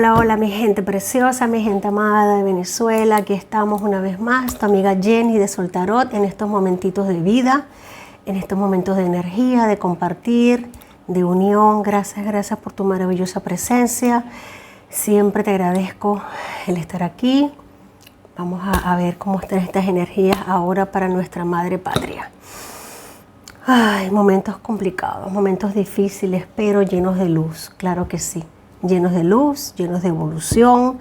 Hola, hola mi gente preciosa, mi gente amada de Venezuela. Aquí estamos una vez más, tu amiga Jenny de Soltarot, en estos momentitos de vida, en estos momentos de energía, de compartir, de unión. Gracias, gracias por tu maravillosa presencia. Siempre te agradezco el estar aquí. Vamos a ver cómo están estas energías ahora para nuestra madre patria. Ay, momentos complicados, momentos difíciles, pero llenos de luz, claro que sí. Llenos de luz, llenos de evolución,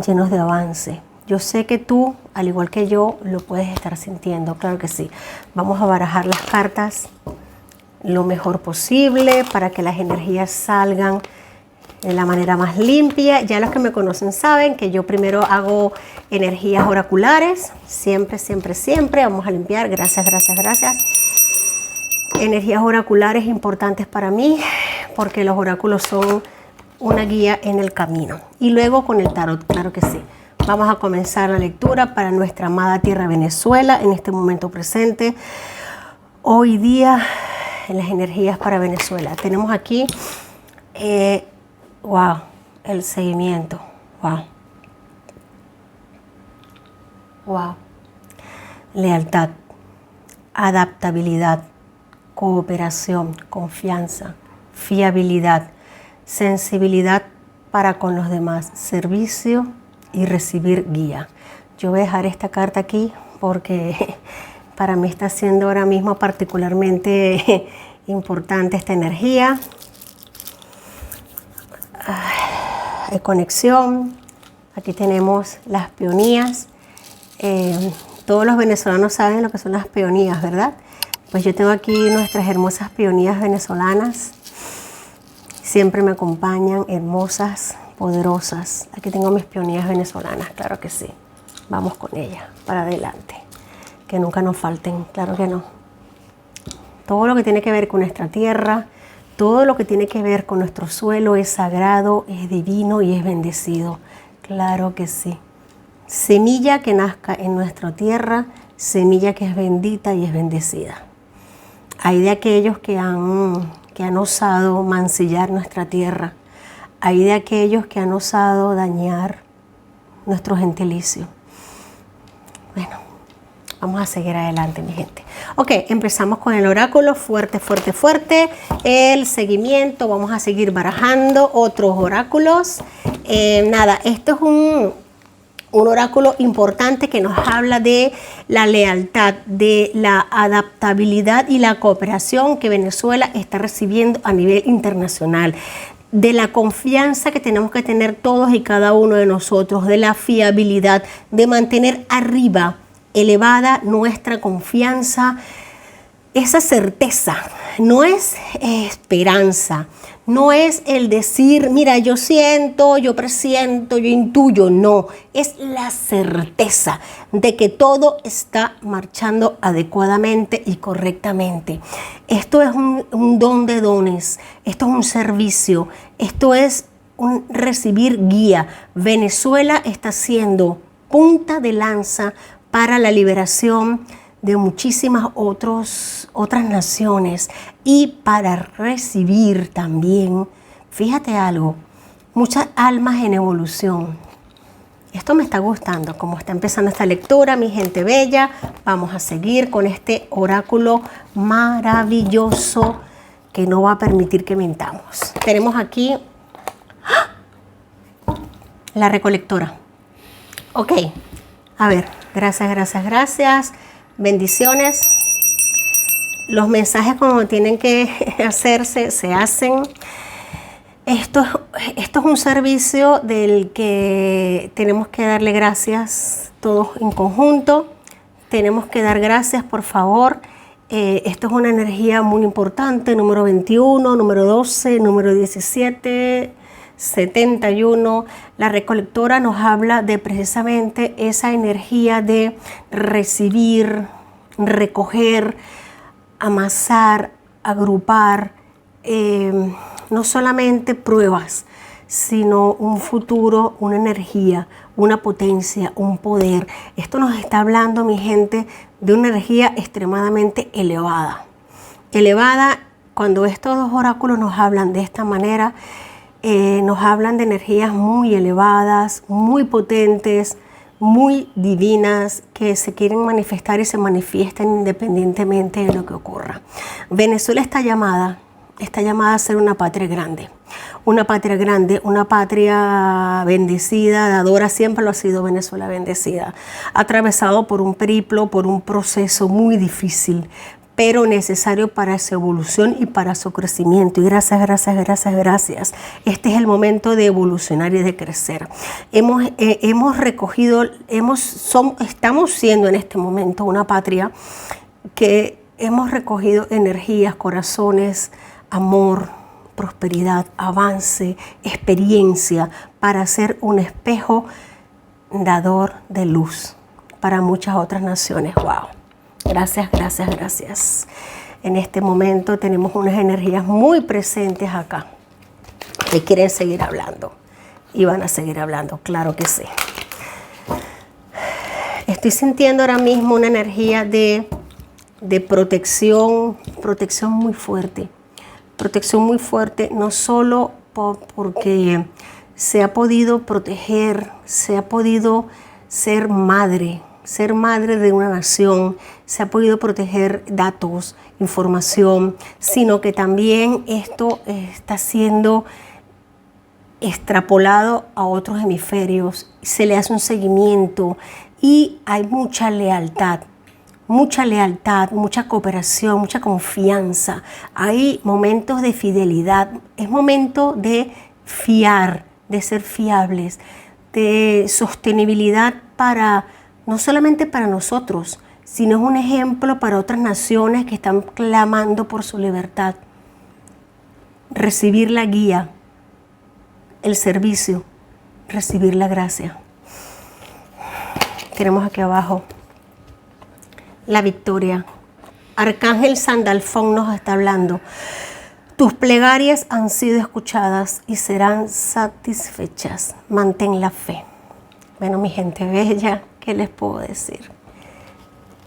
llenos de avance. Yo sé que tú, al igual que yo, lo puedes estar sintiendo, claro que sí. Vamos a barajar las cartas lo mejor posible para que las energías salgan de la manera más limpia. Ya los que me conocen saben que yo primero hago energías oraculares, siempre, siempre, siempre. Vamos a limpiar, gracias, gracias, gracias. Energías oraculares importantes para mí, porque los oráculos son una guía en el camino. Y luego con el tarot, claro que sí. Vamos a comenzar la lectura para nuestra amada tierra Venezuela en este momento presente. Hoy día, en las energías para Venezuela. Tenemos aquí, wow, el seguimiento. Wow. Wow. Lealtad, adaptabilidad, cooperación, confianza, fiabilidad, sensibilidad para con los demás, servicio y recibir guía. Yo voy a dejar esta carta aquí porque para mí está siendo ahora mismo particularmente importante esta energía. Hay conexión. Aquí tenemos las peonías. Todos los venezolanos saben lo que son las peonías, ¿verdad? Pues yo tengo aquí nuestras hermosas peonías venezolanas. Siempre me acompañan, hermosas, poderosas. Aquí tengo mis peonías venezolanas, claro que sí. Vamos con ellas, para adelante. Que nunca nos falten, claro que no. Todo lo que tiene que ver con nuestra tierra, todo lo que tiene que ver con nuestro suelo es sagrado, es divino y es bendecido. Claro que sí. Semilla que nazca en nuestra tierra, semilla que es bendita y es bendecida. Hay de aquellos que han osado mancillar nuestra tierra. Hay de aquellos que han osado dañar nuestro gentilicio. Bueno, vamos a seguir adelante, mi gente. Ok, empezamos con el oráculo, fuerte, fuerte, fuerte. El seguimiento, vamos a seguir barajando otros oráculos. Nada, esto es un oráculo importante que nos habla de la lealtad, de la adaptabilidad y la cooperación que Venezuela está recibiendo a nivel internacional, de la confianza que tenemos que tener todos y cada uno de nosotros, de la fiabilidad, de mantener arriba, elevada nuestra confianza, esa certeza. No es esperanza, no es el decir, mira, yo siento, yo presiento, yo intuyo, no, es la certeza de que todo está marchando adecuadamente y correctamente. Esto es un don de dones, esto es un servicio, esto es un recibir guía. Venezuela está siendo punta de lanza para la liberación de muchísimas otras naciones y para recibir también, fíjate algo, muchas almas en evolución. Esto me está gustando, como está empezando esta lectura, mi gente bella. Vamos a seguir con este oráculo maravilloso que no va a permitir que mintamos. Tenemos aquí la recolectora. Ok, a ver, gracias, gracias, gracias. Bendiciones. Los mensajes como tienen que hacerse, se hacen. Esto es un servicio del que tenemos que darle gracias todos en conjunto. Tenemos que dar gracias, por favor. Esto es una energía muy importante, número 21, número 12, número 17, 71. La recolectora nos habla de precisamente esa energía de recibir, recoger, amasar, agrupar, no solamente pruebas, sino un futuro, una energía, una potencia, un poder. Esto nos está hablando, mi gente, de una energía extremadamente elevada. Elevada, cuando estos dos oráculos nos hablan de esta manera, nos hablan de energías muy elevadas, muy potentes, muy divinas, que se quieren manifestar y se manifiestan independientemente de lo que ocurra. Venezuela está llamada a ser una patria grande, una patria bendecida, dadora. Siempre lo ha sido Venezuela, bendecida, atravesado por un periplo, por un proceso muy difícil, pero necesario para su evolución y para su crecimiento. Y gracias. Este es el momento de evolucionar y de crecer. Estamos siendo en este momento una patria que hemos recogido energías, corazones, amor, prosperidad, avance, experiencia, para ser un espejo dador de luz para muchas otras naciones. ¡Wow! Gracias. En este momento tenemos unas energías muy presentes acá que quieren seguir hablando y van a seguir hablando, claro que sí. Estoy sintiendo ahora mismo una energía de protección muy fuerte. Protección muy fuerte, no solo porque se ha podido proteger, se ha podido ser madre de una nación, se ha podido proteger datos, información, sino que también esto está siendo extrapolado a otros hemisferios, se le hace un seguimiento y hay mucha lealtad, mucha cooperación, mucha confianza. Hay momentos de fidelidad, es momento de fiar, de ser fiables, de sostenibilidad no solamente para nosotros, sino es un ejemplo para otras naciones que están clamando por su libertad. Recibir la guía, el servicio, recibir la gracia. Tenemos aquí abajo la victoria. Arcángel Sandalfón nos está hablando. Tus plegarias han sido escuchadas y serán satisfechas. Mantén la fe. Bueno, mi gente bella, ¿qué les puedo decir?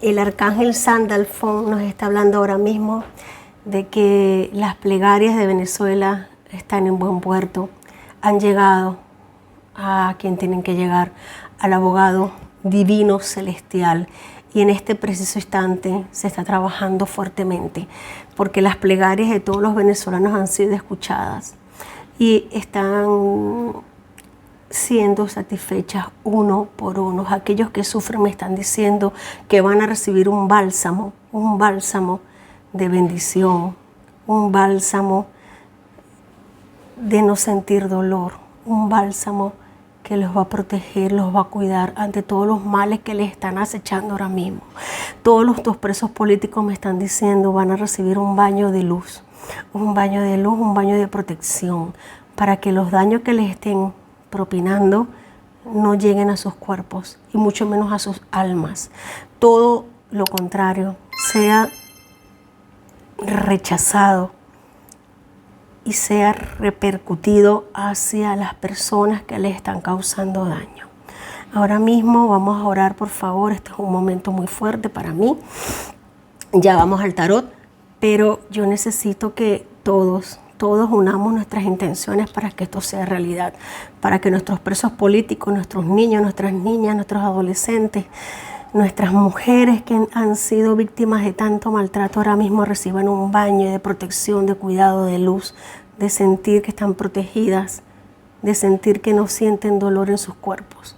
El Arcángel Sandalfón nos está hablando ahora mismo de que las plegarias de Venezuela están en buen puerto. Han llegado a quien tienen que llegar, al abogado divino celestial. Y en este preciso instante se está trabajando fuertemente porque las plegarias de todos los venezolanos han sido escuchadas y están siendo satisfechas uno por uno. Aquellos que sufren me están diciendo que van a recibir un bálsamo de bendición, un bálsamo de no sentir dolor, un bálsamo que los va a proteger, los va a cuidar ante todos los males que les están acechando ahora mismo. Todos los presos políticos me están diciendo van a recibir un baño de luz, un baño de protección, para que los daños que les estén propinando no lleguen a sus cuerpos y mucho menos a sus almas. Todo lo contrario, sea rechazado y sea repercutido hacia las personas que les están causando daño. Ahora mismo vamos a orar, por favor. Este es un momento muy fuerte para mí. Ya vamos al tarot, pero yo necesito que todos unamos nuestras intenciones para que esto sea realidad, para que nuestros presos políticos, nuestros niños, nuestras niñas, nuestros adolescentes, nuestras mujeres que han sido víctimas de tanto maltrato ahora mismo reciban un baño de protección, de cuidado, de luz, de sentir que están protegidas, de sentir que no sienten dolor en sus cuerpos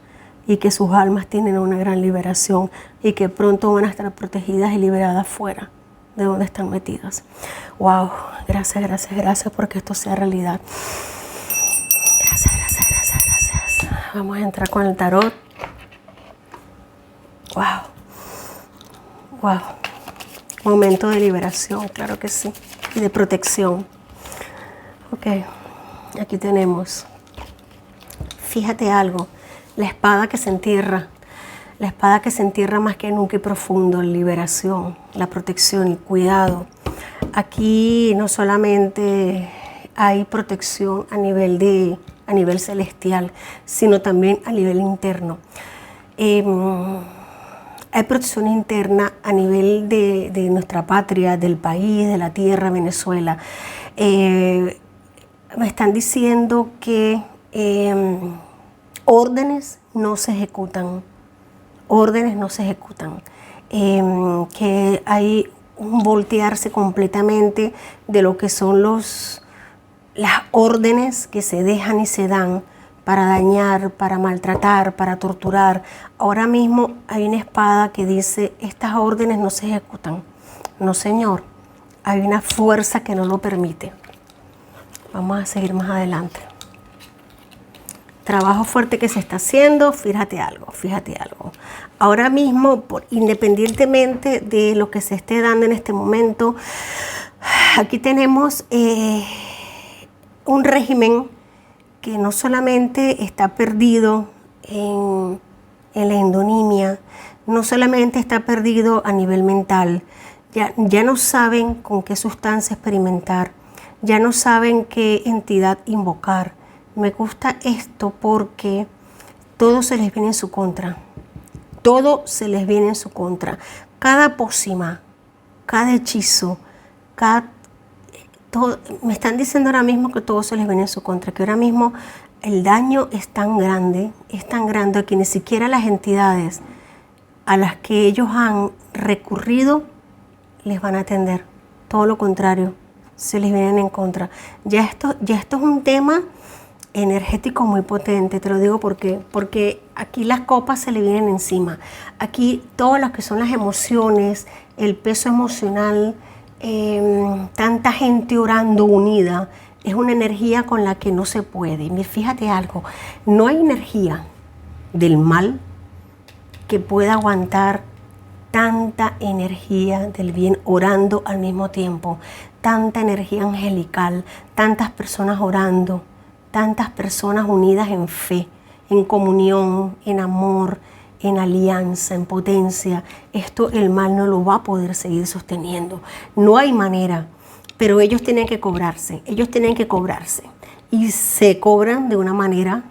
y que sus almas tienen una gran liberación y que pronto van a estar protegidas y liberadas fuera de donde están metidas. Wow, gracias porque esto sea realidad. Gracias. Vamos a entrar con el tarot. Wow. Momento de liberación, claro que sí. Y de protección. Ok, aquí tenemos. Fíjate algo. La espada que se entierra. La espada que se entierra más que nunca y profundo. Liberación, la protección, el cuidado. Aquí no solamente hay protección a nivel celestial, sino también a nivel interno. Hay protección interna a nivel de nuestra patria, del país, de la tierra, Venezuela. Me están diciendo que órdenes no se ejecutan. Órdenes no se ejecutan. Que hay un voltearse completamente de lo que son las órdenes que se dejan y se dan para dañar, para maltratar, para torturar. Ahora mismo hay una espada que dice, estas órdenes no se ejecutan. No, señor, hay una fuerza que no lo permite. Vamos a seguir más adelante. Trabajo fuerte que se está haciendo, fíjate algo. Ahora mismo, independientemente de lo que se esté dando en este momento, aquí tenemos un régimen que no solamente está perdido en la endonimia, no solamente está perdido a nivel mental, ya no saben con qué sustancia experimentar, ya no saben qué entidad invocar. Me gusta esto porque todo se les viene en su contra. Todo se les viene en su contra. Cada pócima, cada hechizo, todo, me están diciendo ahora mismo que todo se les viene en su contra, que ahora mismo el daño es tan grande que ni siquiera las entidades a las que ellos han recurrido les van a atender. Todo lo contrario, se les vienen en contra. Ya esto es un tema energético muy potente, te lo digo porque aquí las copas se le vienen encima. Aquí todas las que son las emociones, el peso emocional, tanta gente orando unida, es una energía con la que no se puede. Fíjate algo, no hay energía del mal que pueda aguantar tanta energía del bien orando al mismo tiempo, tanta energía angelical, tantas personas orando, tantas personas unidas en fe, en comunión, en amor, en alianza, en potencia. Esto el mal no lo va a poder seguir sosteniendo. No hay manera, pero ellos tienen que cobrarse, y se cobran de una manera,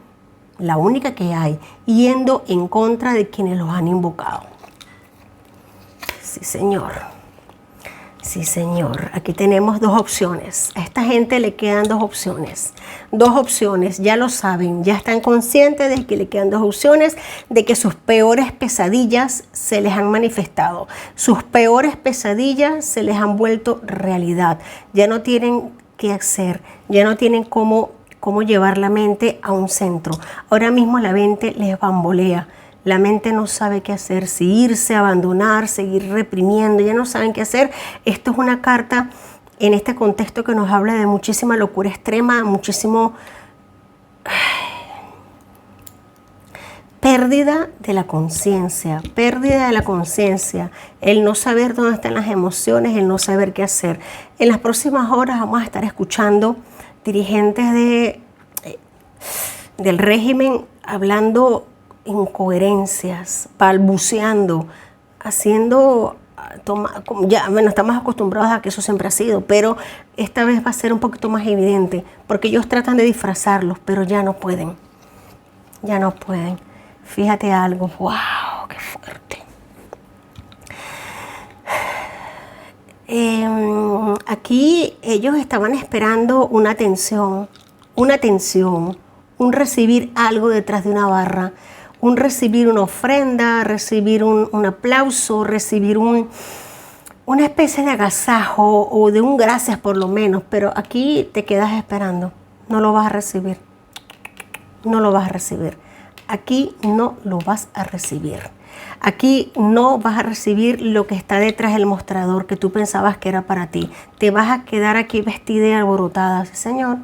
la única que hay, yendo en contra de quienes los han invocado. Sí, señor. Sí, señor. Aquí tenemos dos opciones. A esta gente le quedan dos opciones. Dos opciones, ya lo saben, ya están conscientes de que le quedan dos opciones, de que sus peores pesadillas se les han manifestado. Sus peores pesadillas se les han vuelto realidad. Ya no tienen qué hacer, ya no tienen cómo llevar la mente a un centro. Ahora mismo la mente les bambolea. La mente no sabe qué hacer, si irse, abandonar, seguir reprimiendo, ya no saben qué hacer. Esto es una carta en este contexto que nos habla de muchísima locura extrema, muchísimo pérdida de la conciencia, el no saber dónde están las emociones, el no saber qué hacer. En las próximas horas vamos a estar escuchando dirigentes del régimen hablando incoherencias, balbuceando, haciendo, estamos acostumbrados a que eso siempre ha sido, pero esta vez va a ser un poquito más evidente, porque ellos tratan de disfrazarlos, pero ya no pueden. Fíjate algo, wow, qué fuerte. Aquí ellos estaban esperando una atención, un recibir algo detrás de una barra, un recibir una ofrenda, recibir un aplauso, recibir una especie de agasajo o de un gracias por lo menos, pero aquí te quedas esperando, no lo vas a recibir, aquí no lo vas a recibir. Aquí no vas a recibir lo que está detrás del mostrador que tú pensabas que era para ti. Te vas a quedar aquí vestida y alborotada, sí señor.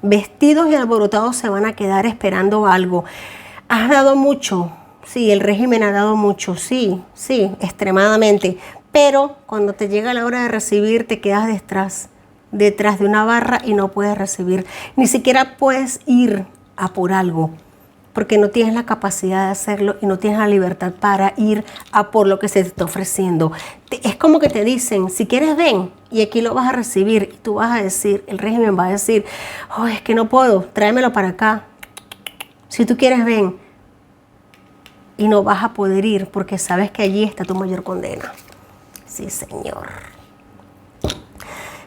Vestidos y alborotados se van a quedar esperando algo. Has dado mucho, sí, el régimen ha dado mucho, sí, extremadamente. Pero cuando te llega la hora de recibir, te quedas detrás de una barra y no puedes recibir. Ni siquiera puedes ir a por algo, porque no tienes la capacidad de hacerlo y no tienes la libertad para ir a por lo que se te está ofreciendo. Es como que te dicen, si quieres ven y aquí lo vas a recibir. Y tú vas a decir, el régimen va a decir, oh, es que no puedo, tráemelo para acá. Si tú quieres ven. Y no vas a poder ir porque sabes que allí está tu mayor condena. Sí, señor.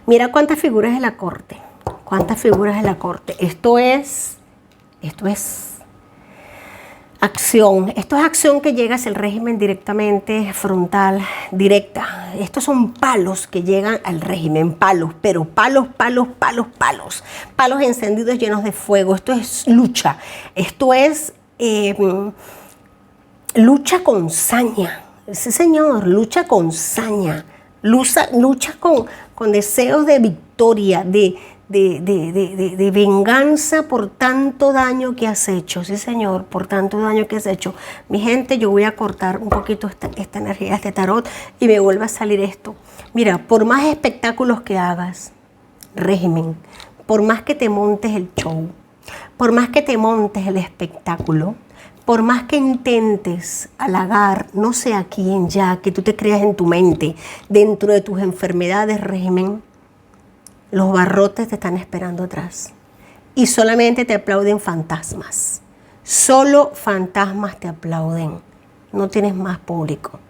Mira cuántas figuras de la corte. ¿Cuántas figuras de la corte? Esto es acción. Esto es acción que llega hacia el régimen directamente, frontal, directa. Estos son palos que llegan al régimen, palos, pero palos, palos, palos, palos. Palos encendidos llenos de fuego. Esto es lucha. Esto es lucha con saña. Sí, señor, lucha con saña. Lucha con deseos de victoria, de venganza por tanto daño que has hecho. Sí, señor, por tanto daño que has hecho. Mi gente, yo voy a cortar un poquito esta energía, este tarot, y me vuelve a salir esto. Mira, por más espectáculos que hagas, régimen, por más que te montes el show, por más que te montes el espectáculo, por más que intentes halagar, no sé a quién ya, que tú te creas en tu mente, dentro de tus enfermedades, régimen, los barrotes te están esperando atrás. Y solamente te aplauden fantasmas. Solo fantasmas te aplauden. No tienes más público.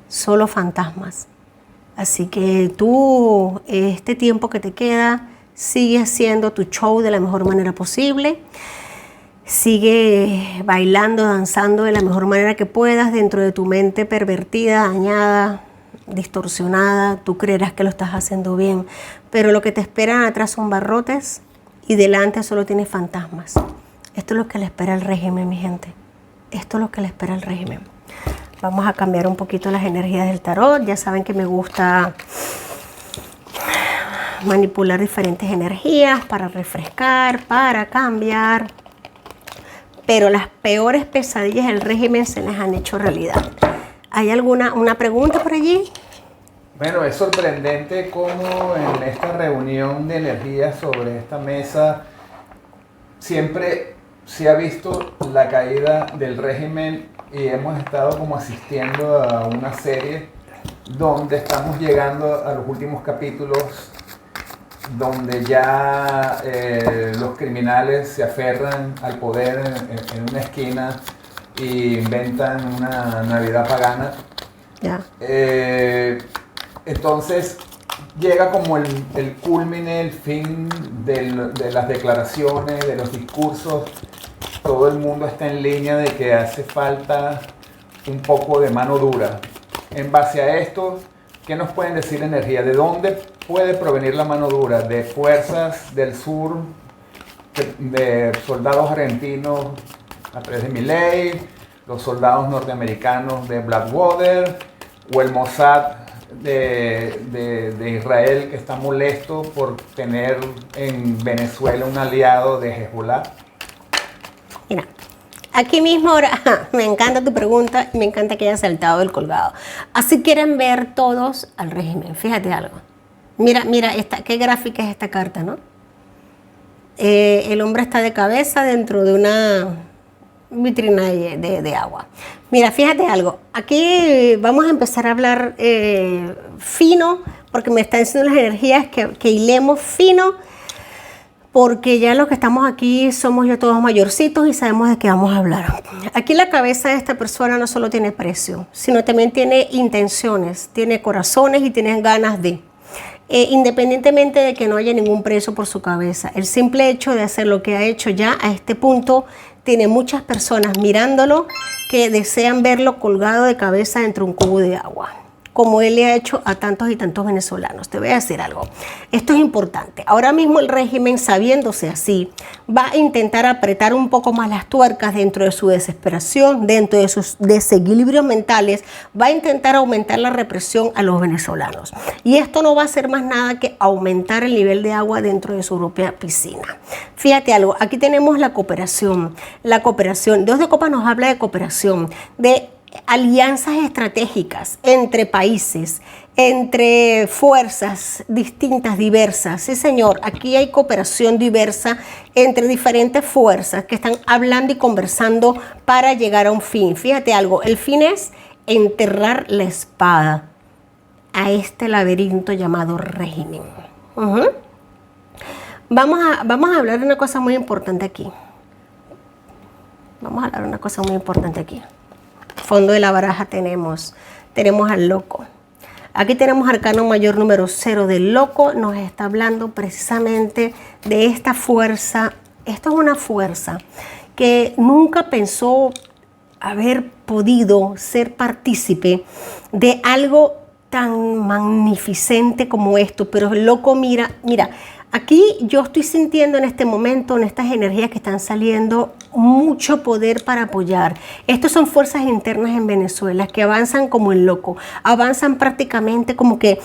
Solo fantasmas. Así que tú, este tiempo que te queda, sigue haciendo tu show de la mejor manera posible. Sigue bailando, danzando de la mejor manera que puedas dentro de tu mente pervertida, dañada, distorsionada. Tú creerás que lo estás haciendo bien, pero lo que te esperan atrás son barrotes y delante solo tienes fantasmas. Esto es lo que le espera al régimen, mi gente. Esto es lo que le espera al régimen. Vamos a cambiar un poquito las energías del tarot. Ya saben que me gusta manipular diferentes energías para refrescar, para cambiar. Pero las peores pesadillas del régimen se les han hecho realidad. ¿Hay una pregunta por allí? Bueno, es sorprendente cómo en esta reunión de energías sobre esta mesa siempre se ha visto la caída del régimen y hemos estado como asistiendo a una serie donde estamos llegando a los últimos capítulos donde ya los criminales se aferran al poder en una esquina y inventan una Navidad pagana. Ya. Entonces llega como el culmine, el fin de las declaraciones, de los discursos. Todo el mundo está en línea de que hace falta un poco de mano dura. En base a esto, ¿qué nos pueden decir la energía? ¿De dónde puede provenir la mano dura? ¿De fuerzas del sur, de soldados argentinos a través de Milei, los soldados norteamericanos de Blackwater, o el Mossad de Israel, que está molesto por tener en Venezuela un aliado de Hezbollah? Mira, aquí mismo ahora, me encanta tu pregunta y me encanta que hayas saltado del colgado. Así quieren ver todos al régimen. Fíjate algo. Mira, qué gráfica es esta carta, ¿no? El hombre está de cabeza dentro de una vitrina de agua. Mira, fíjate algo. Aquí vamos a empezar a hablar fino, porque me están diciendo las energías que hilemos fino, porque ya los que estamos aquí somos ya todos mayorcitos y sabemos de qué vamos a hablar. Aquí la cabeza de esta persona no solo tiene precio, sino también tiene intenciones, tiene corazones y tiene ganas de. Independientemente de que no haya ningún precio por su cabeza, el simple hecho de hacer lo que ha hecho ya a este punto tiene muchas personas mirándolo que desean verlo colgado de cabeza dentro de un cubo de agua, como él le ha hecho a tantos y tantos venezolanos. Te voy a decir algo, esto es importante. Ahora mismo el régimen, sabiéndose así, va a intentar apretar un poco más las tuercas dentro de su desesperación, dentro de sus desequilibrios mentales, va a intentar aumentar la represión a los venezolanos. Y esto no va a hacer más nada que aumentar el nivel de agua dentro de su propia piscina. Fíjate algo, aquí tenemos la cooperación. La cooperación, Dios de Copas nos habla de cooperación, de alianzas estratégicas entre países, entre fuerzas distintas, diversas. Sí, señor, aquí hay cooperación diversa entre diferentes fuerzas que están hablando y conversando para llegar a un fin. Fíjate algo, el fin es enterrar la espada a este laberinto llamado régimen. Vamos a hablar de una cosa muy importante aquí. Fondo de la baraja tenemos al loco. Aquí tenemos arcano mayor número 0 del loco. Nos está hablando precisamente de esta fuerza. Esto es una fuerza que nunca pensó haber podido ser partícipe de algo tan magnificente como esto, pero el loco mira, aquí yo estoy sintiendo en este momento, en estas energías que están saliendo, mucho poder para apoyar. Estas son fuerzas internas en Venezuela que avanzan como el loco, avanzan prácticamente como que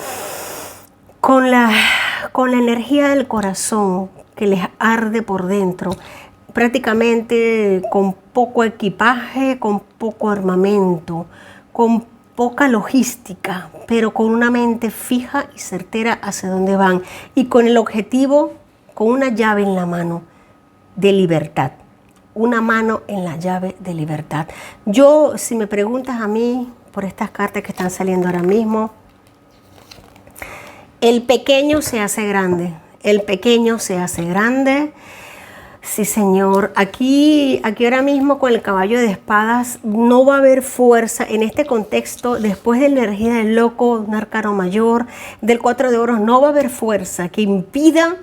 con la energía del corazón que les arde por dentro, prácticamente con poco equipaje, con poco armamento, con poca logística, pero con una mente fija y certera hacia dónde van y con el objetivo, con una llave en la mano de libertad, una mano en la llave de libertad. Yo, si me preguntas a mí por estas cartas que están saliendo ahora mismo, el pequeño se hace grande, el pequeño se hace grande. Sí, señor. Aquí ahora mismo con el caballo de espadas no va a haber fuerza en este contexto. Después de la energía del loco, un arcano mayor, del 4 de oros, no va a haber fuerza que impida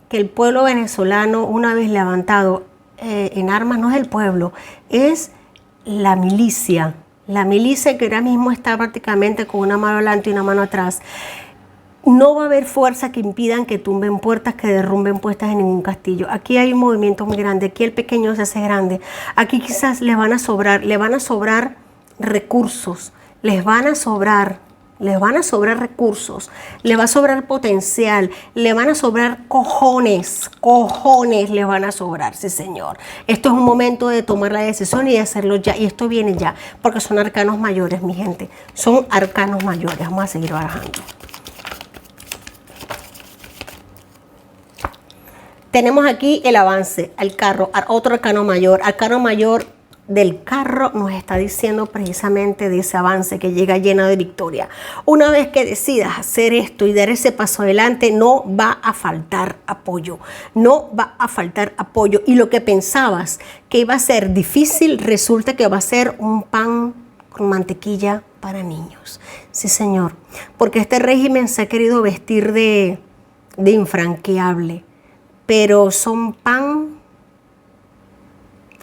que el pueblo venezolano, una vez levantado en armas, no es el pueblo, es la milicia. La milicia que ahora mismo está prácticamente con una mano adelante y una mano atrás. No va a haber fuerza que impidan que tumben puertas, que derrumben puertas en ningún castillo. Aquí hay un movimiento muy grande, aquí el pequeño se hace grande. Aquí quizás les van a sobrar recursos, les van a sobrar recursos, les va a sobrar potencial, le van a sobrar cojones les van a sobrar, sí señor. Esto es un momento de tomar la decisión y de hacerlo ya, y esto viene ya, porque son arcanos mayores, mi gente, son arcanos mayores. Vamos a seguir barajando. Tenemos aquí el avance al carro, otro arcano mayor. Arcano mayor del carro nos está diciendo precisamente de ese avance que llega lleno de victoria. Una vez que decidas hacer esto y dar ese paso adelante, no va a faltar apoyo. No va a faltar apoyo. Y lo que pensabas que iba a ser difícil, resulta que va a ser un pan con mantequilla para niños. Sí, señor. Porque este régimen se ha querido vestir de infranqueable. Pero son pan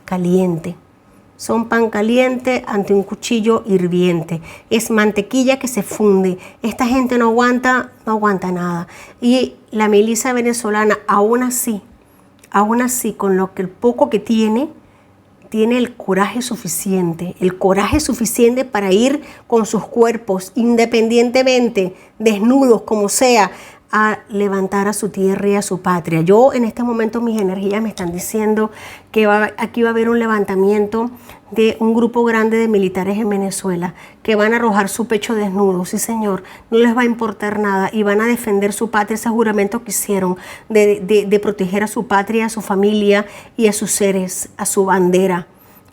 caliente. Son pan caliente ante un cuchillo hirviente. Es mantequilla que se funde. Esta gente no aguanta nada. Y la milicia venezolana, aún así, con lo que el poco que tiene el coraje suficiente. El coraje suficiente para ir con sus cuerpos, independientemente, desnudos como sea, a levantar a su tierra y a su patria. Yo en este momento mis energías me están diciendo que aquí va a haber un levantamiento de un grupo grande de militares en Venezuela que van a arrojar su pecho desnudo, sí señor, no les va a importar nada y van a defender su patria, ese juramento que hicieron de proteger a su patria, a su familia y a sus seres, a su bandera.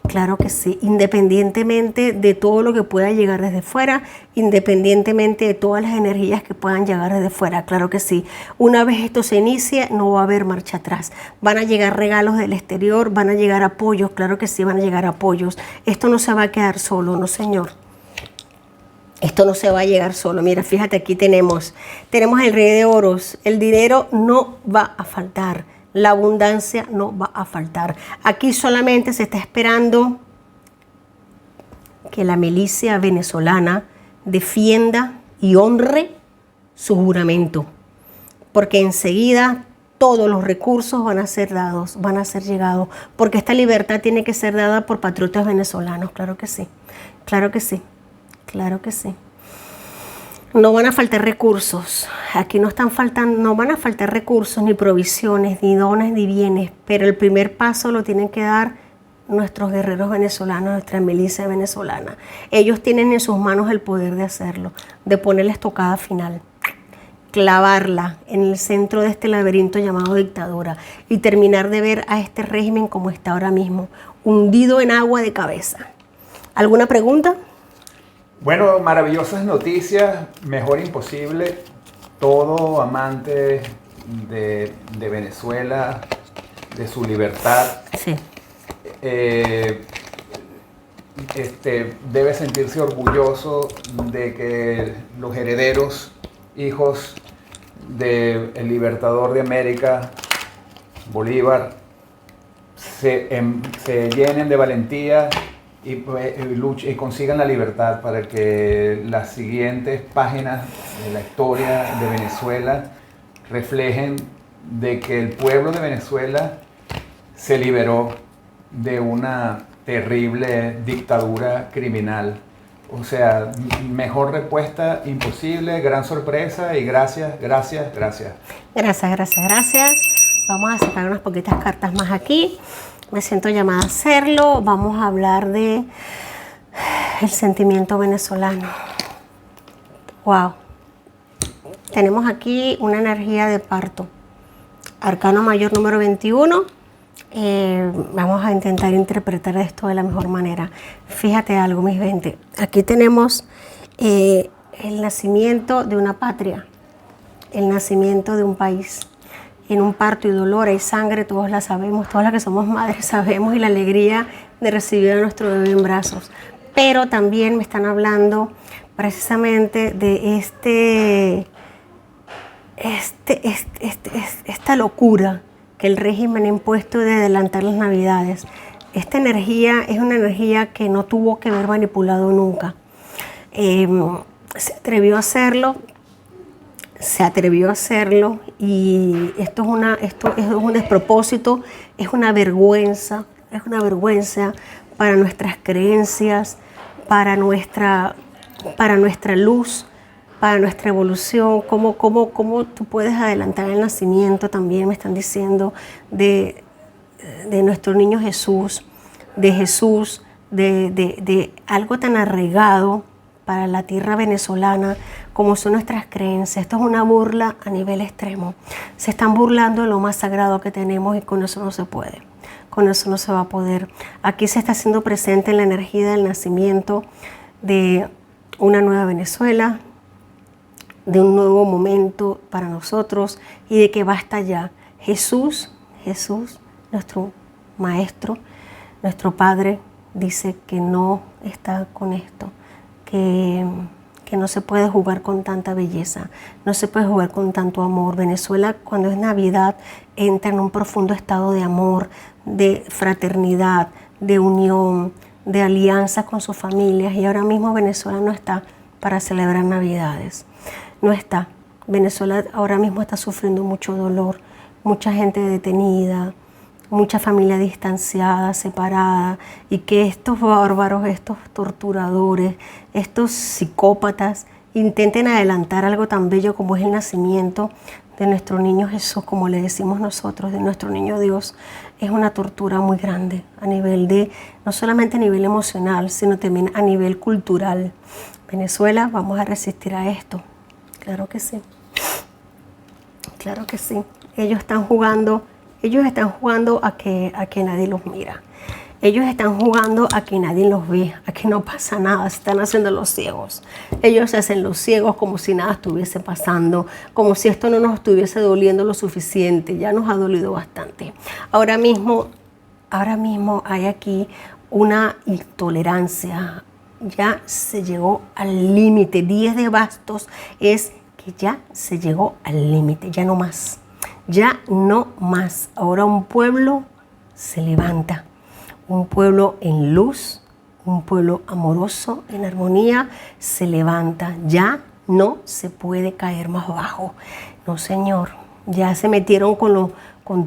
Claro que sí, independientemente de todo lo que pueda llegar desde fuera, independientemente de todas las energías que puedan llegar desde fuera, claro que sí. Una vez esto se inicie, no va a haber marcha atrás. Van a llegar regalos del exterior, van a llegar apoyos, claro que sí, van a llegar apoyos. Esto no se va a quedar solo, no señor. Esto no se va a llegar solo. Mira, fíjate, aquí tenemos el rey de oros. El dinero no va a faltar. La abundancia no va a faltar. Aquí solamente se está esperando que la milicia venezolana defienda y honre su juramento, porque enseguida todos los recursos van a ser dados, van a ser llegados, porque esta libertad tiene que ser dada por patriotas venezolanos, claro que sí, claro que sí, claro que sí. No van a faltar recursos, aquí no van a faltar recursos, ni provisiones, ni dones, ni bienes, pero el primer paso lo tienen que dar nuestros guerreros venezolanos, nuestra milicia venezolana. Ellos tienen en sus manos el poder de hacerlo, de poner la estocada final, clavarla en el centro de este laberinto llamado dictadura y terminar de ver a este régimen como está ahora mismo, hundido en agua de cabeza. ¿Alguna pregunta? Bueno, maravillosas noticias, mejor imposible. Todo amante de Venezuela, de su libertad. Sí. debe sentirse orgulloso de que los herederos, hijos del libertador de América, Bolívar, se llenen de valentía y consigan la libertad para que las siguientes páginas de la historia de Venezuela reflejen de que el pueblo de Venezuela se liberó de una terrible dictadura criminal. O sea, mejor respuesta imposible, gran sorpresa y gracias. Gracias. Vamos a sacar unas poquitas cartas más aquí. Me siento llamada a hacerlo. Vamos a hablar de el sentimiento venezolano. Wow. Tenemos aquí una energía de parto. Arcano mayor número 21. Vamos a intentar interpretar esto de la mejor manera. Fíjate algo, mis 20. Aquí tenemos el nacimiento de una patria, el nacimiento de un país. En un parto y dolor hay sangre, todos la sabemos, todas las que somos madres sabemos, y la alegría de recibir a nuestro bebé en brazos. Pero también me están hablando precisamente de esta locura que el régimen ha impuesto de adelantar las Navidades. Esta energía es una energía que no tuvo que haber manipulado nunca. Se atrevió a hacerlo y esto es un despropósito, es una vergüenza para nuestras creencias, para nuestra luz, para nuestra evolución. ¿Cómo tú puedes adelantar el nacimiento? También me están diciendo de nuestro niño Jesús, de algo tan arraigado para la tierra venezolana como son nuestras creencias. Esto es una burla a nivel extremo. Se están burlando de lo más sagrado que tenemos y con eso no se puede. Con eso no se va a poder. Aquí se está haciendo presente la energía del nacimiento de una nueva Venezuela, de un nuevo momento para nosotros y de que basta ya. Jesús, nuestro Maestro, nuestro Padre, dice que no está con esto, que no se puede jugar con tanta belleza, no se puede jugar con tanto amor. Venezuela, cuando es Navidad, entra en un profundo estado de amor, de fraternidad, de unión, de alianza con sus familias, y ahora mismo Venezuela no está para celebrar Navidades. No está. Venezuela ahora mismo está sufriendo mucho dolor, mucha gente detenida, mucha familia distanciada, separada, y que estos bárbaros, estos torturadores, estos psicópatas intenten adelantar algo tan bello como es el nacimiento de nuestro niño Jesús, como le decimos nosotros, de nuestro niño Dios. Es una tortura muy grande a nivel no solamente a nivel emocional, sino también a nivel cultural. Venezuela, vamos a resistir a esto. Claro que sí. Claro que sí. Ellos están jugando a que nadie los mira. Ellos están jugando a que nadie los ve, a que no pasa nada. Se están haciendo los ciegos. Ellos se hacen los ciegos como si nada estuviese pasando, como si esto no nos estuviese doliendo lo suficiente. Ya nos ha dolido bastante. Ahora mismo hay aquí una intolerancia. Ya se llegó al límite. 10 de bastos es que ya se llegó al límite, ya no más. Ya no más. Ahora un pueblo se levanta, un pueblo en luz, un pueblo amoroso, en armonía, se levanta. Ya no se puede caer más bajo. No, señor. Ya se metieron con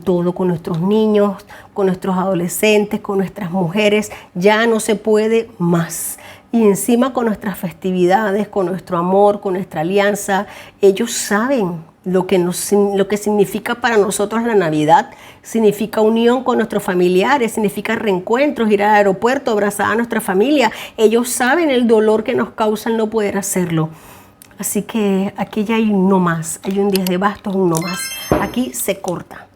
todo, con nuestros niños, con nuestros adolescentes, con nuestras mujeres. Ya no se puede más. Y encima con nuestras festividades, con nuestro amor, con nuestra alianza. Ellos saben lo que significa para nosotros la Navidad. Significa unión con nuestros familiares, significa reencuentros, ir al aeropuerto, abrazar a nuestra familia. Ellos saben el dolor que nos causa el no poder hacerlo. Así que aquí ya hay un no más, hay un 10 de bastos, un no más. Aquí se corta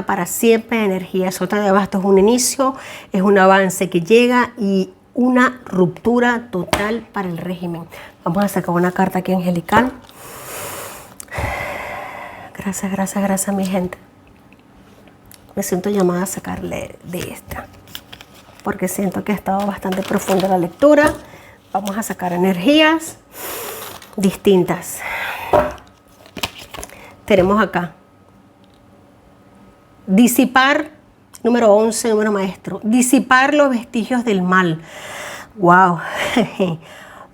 para siempre la energía. Sota de bastos es un inicio, es un avance que llega y una ruptura total para el régimen. Vamos a sacar una carta aquí angelical. Gracias, mi gente. Me siento llamada a sacarle de esta. porque siento que ha estado bastante profunda la lectura. Vamos a sacar energías distintas. Tenemos acá disipar, número 11, número maestro, disipar los vestigios del mal. Wow.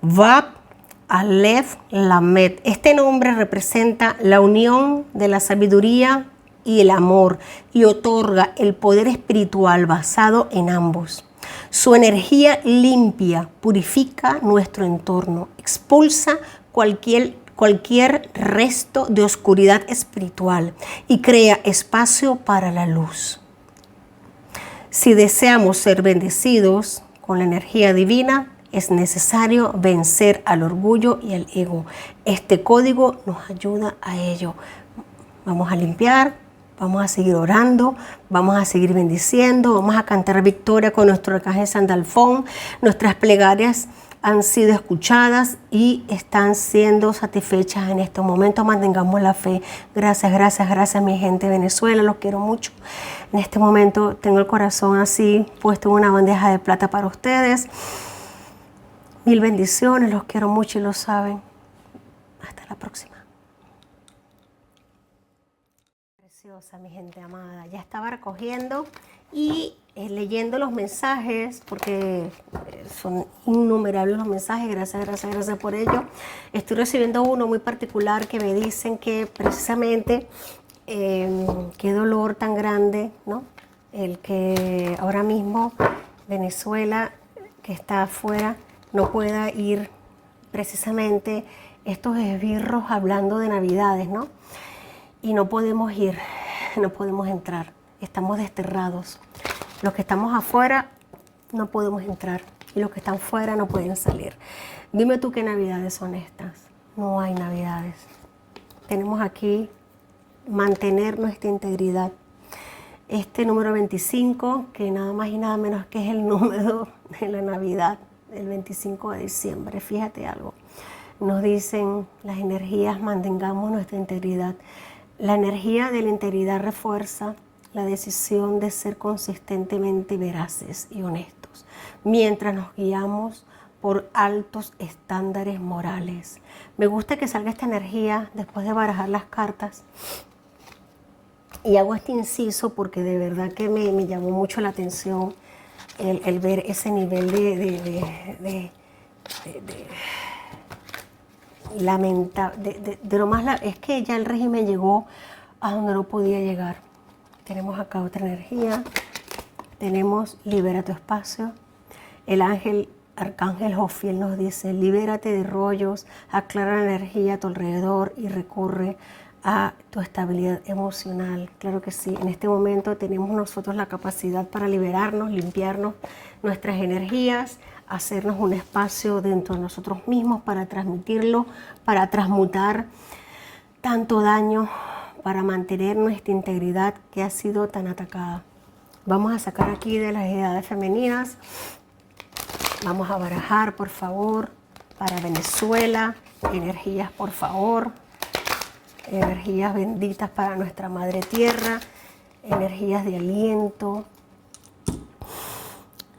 Vab Aleph Lamed. Este nombre representa la unión de la sabiduría y el amor y otorga el poder espiritual basado en ambos. Su energía limpia, purifica nuestro entorno, expulsa cualquier resto de oscuridad espiritual y crea espacio para la luz. Si deseamos ser bendecidos con la energía divina, es necesario vencer al orgullo y al ego. Este código nos ayuda a ello. Vamos a limpiar, vamos a seguir orando, vamos a seguir bendiciendo, vamos a cantar victoria con nuestro arcángel Sandalfón. Nuestras plegarias han sido escuchadas y están siendo satisfechas en estos momentos. Mantengamos la fe. Gracias, gracias, gracias, mi gente de Venezuela. Los quiero mucho. En este momento tengo el corazón así puesto en una bandeja de plata para ustedes. Mil bendiciones, los quiero mucho y lo saben. Hasta la próxima. Preciosa, mi gente amada. Ya estaba recogiendo y leyendo los mensajes, porque son innumerables los mensajes. Gracias, gracias, gracias por ello. Estoy recibiendo uno muy particular que me dicen que precisamente qué dolor tan grande, ¿no? El que ahora mismo Venezuela, que está afuera, no pueda ir precisamente estos esbirros hablando de Navidades, ¿no? Y no podemos ir, no podemos entrar, estamos desterrados. Los que estamos afuera no podemos entrar y los que están fuera no pueden salir. Dime tú qué Navidades son estas. No hay Navidades. Tenemos aquí mantener nuestra integridad. Este número 25, que nada más y nada menos que es el número de la Navidad, el 25 de diciembre. Fíjate algo. Nos dicen las energías, mantengamos nuestra integridad. La energía de la integridad refuerza la decisión de ser consistentemente veraces y honestos, mientras nos guiamos por altos estándares morales. Me gusta que salga esta energía después de barajar las cartas. Y hago este inciso porque de verdad que me llamó mucho la atención el ver ese nivel de lo más es que ya el régimen llegó a donde no podía llegar. Tenemos acá otra energía, tenemos libera tu espacio. El arcángel Jofiel nos dice: libérate de rollos, aclara la energía a tu alrededor y recurre a tu estabilidad emocional. Claro que sí, en este momento tenemos nosotros la capacidad para liberarnos, limpiarnos nuestras energías, hacernos un espacio dentro de nosotros mismos para transmitirlo, para transmutar tanto daño, para mantener nuestra integridad que ha sido tan atacada. Vamos a sacar aquí de las edades femeninas. Vamos a barajar, por favor, para Venezuela. Energías, por favor. Energías benditas para nuestra Madre Tierra. Energías de aliento,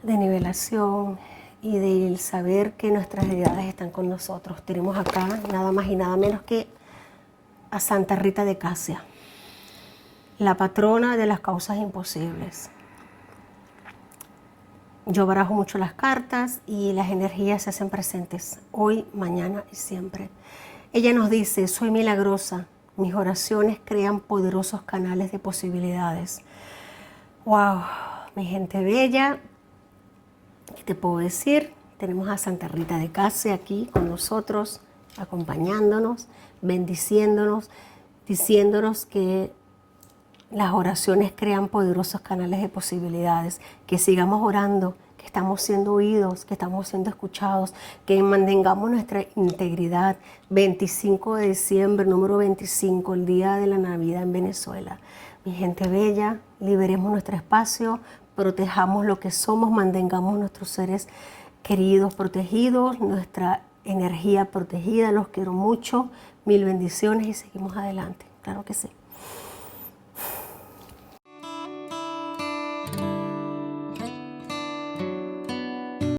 de nivelación y del saber que nuestras deidades están con nosotros. Tenemos acá nada más y nada menos que a Santa Rita de Casia, la patrona de las causas imposibles. Yo barajo mucho las cartas y las energías se hacen presentes hoy, mañana y siempre. Ella nos dice: soy milagrosa, mis oraciones crean poderosos canales de posibilidades. Wow, mi gente bella, ¿qué te puedo decir? Tenemos a Santa Rita de Casia aquí con nosotros, acompañándonos, bendiciéndonos, diciéndonos que las oraciones crean poderosos canales de posibilidades, que sigamos orando, que estamos siendo oídos, que estamos siendo escuchados, que mantengamos nuestra integridad. 25 de diciembre, número 25, el día de la Navidad en Venezuela. Mi gente bella, liberemos nuestro espacio, protejamos lo que somos, mantengamos nuestros seres queridos protegidos, nuestra energía protegida. Los quiero mucho, mil bendiciones y seguimos adelante. Claro que sí.